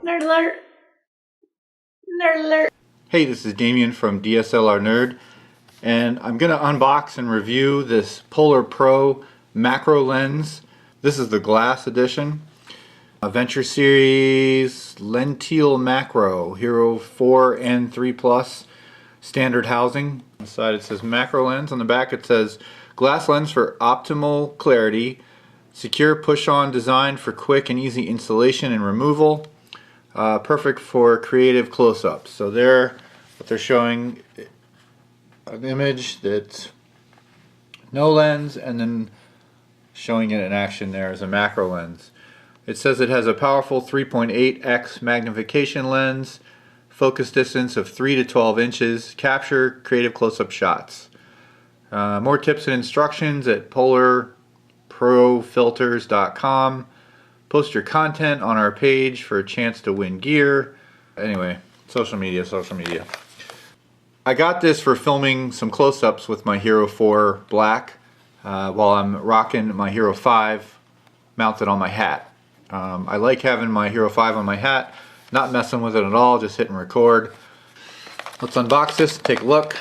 Nerd alert! Nerd alert! Hey, this is Damien from DSLRnerd, and I'm going to unbox and review this Polar Pro macro lens. This is the glass edition. Venture Series Lentil Macro Hero 4 and 3 Plus standard housing. On the side it says macro lens. On the back it says glass lens for optimal clarity. Secure push-on design for quick and easy installation and removal. Perfect for creative close-ups. So what they're showing an image that's no lens, and then showing it in action there as a macro lens. It says it has a powerful 3.8x magnification lens, focus distance of 3 to 12 inches, capture creative close-up shots. More tips and instructions at polarprofilters.com. Post your content on our page for a chance to win gear. Anyway, social media. I got this for filming some close-ups with my Hero 4 Black while I'm rocking my Hero 5 mounted on my hat. I like having my Hero 5 on my hat, not messing with it at all, just hitting record. Let's unbox this, take a look.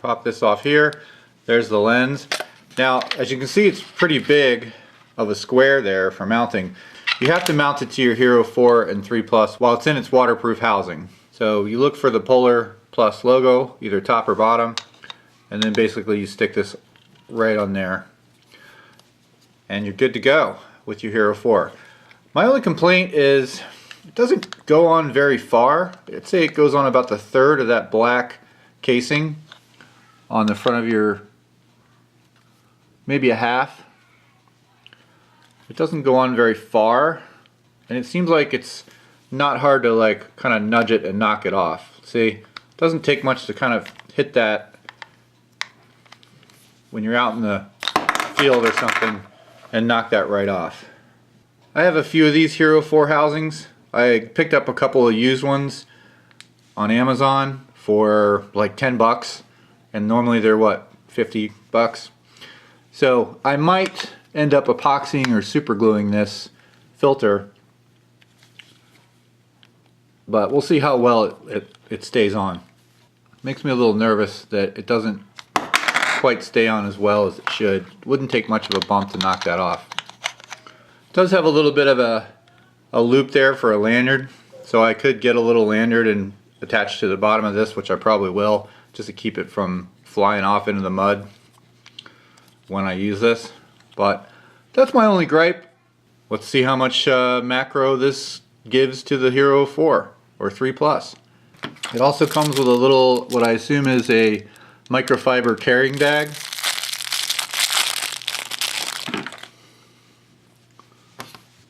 Pop this off here. There's the lens. Now, as you can see, it's pretty big of a square there for mounting. You have to mount it to your Hero 4 and 3 Plus while it's in its waterproof housing. So you look for the Polar Plus logo, either top or bottom, and then basically you stick this right on there, and you're good to go with your Hero 4. My only complaint is it doesn't go on very far. I'd say it goes on about the third of that black casing on the front of your, maybe a half. It doesn't go on very far, and it seems like it's not hard to like kind of nudge it and knock it off. See, it doesn't take much to kind of hit that when you're out in the field or something and knock that right off. I have a few of these Hero 4 housings. I picked up a couple of used ones on Amazon for like 10 bucks, and normally they're what, 50 bucks. So I might end up epoxying or super gluing this filter, but we'll see how well it stays on. Makes me a little nervous that it doesn't quite stay on as well as it should. Wouldn't take much of a bump to knock that off. It does have a little bit of a loop there for a lanyard, so I could get a little lanyard and attach to the bottom of this, which I probably will, just to keep it from flying off into the mud when I use this. But that's my only gripe. Let's see how much macro this gives to the Hero 4 or 3 Plus. It also comes with a little, what I assume is a microfiber carrying bag.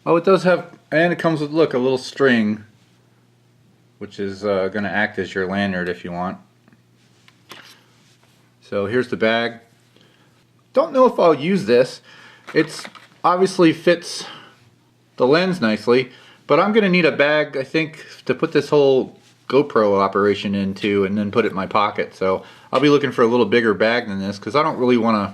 Oh, it does have, and it comes with, look, a little string, which is going to act as your lanyard if you want. So here's the bag. Don't know if I'll use this. It's obviously fits the lens nicely, but I'm going to need a bag, I think, to put this whole GoPro operation into and then put it in my pocket. So I'll be looking for a little bigger bag than this because I don't really want to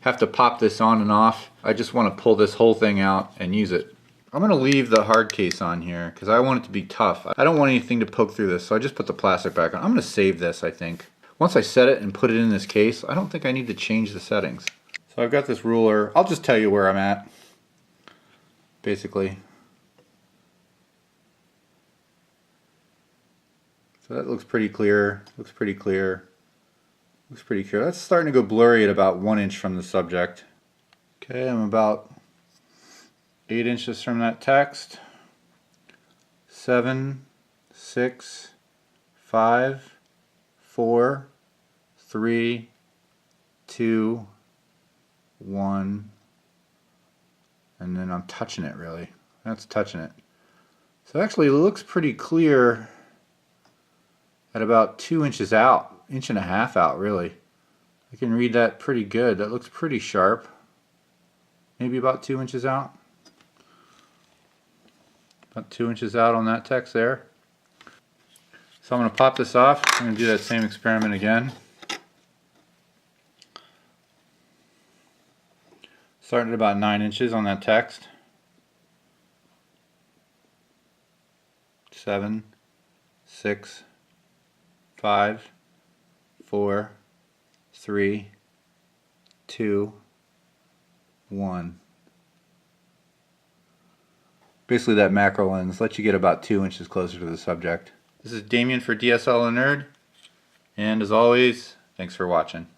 have to pop this on and off. I just want to pull this whole thing out and use it. I'm going to leave the hard case on here because I want it to be tough. I don't want anything to poke through this, so I just put the plastic back on. I'm going to save this, I think. Once I set it and put it in this case, I don't think I need to change the settings. So I've got this ruler. I'll just tell you where I'm at, basically. So that looks pretty clear, looks pretty clear, looks pretty clear. That's starting to go blurry at about 1 inch from the subject. Okay, I'm about 8 inches from that text. 7, 6, 5, 4, 3, 2, 1, and then I'm touching it really. That's touching it. So actually it looks pretty clear at about 2 inches out, 1.5 inches out really. I can read that pretty good. That looks pretty sharp. Maybe about 2 inches out. About 2 inches out on that text there. So I'm going to pop this off. I'm going to do that same experiment again. Starting at about 9 inches on that text. 7, 6, 5, 4, 3, 2, 1. Basically that macro lens lets you get about 2 inches closer to the subject. This is Damien for DSLRnerd, and as always, thanks for watching.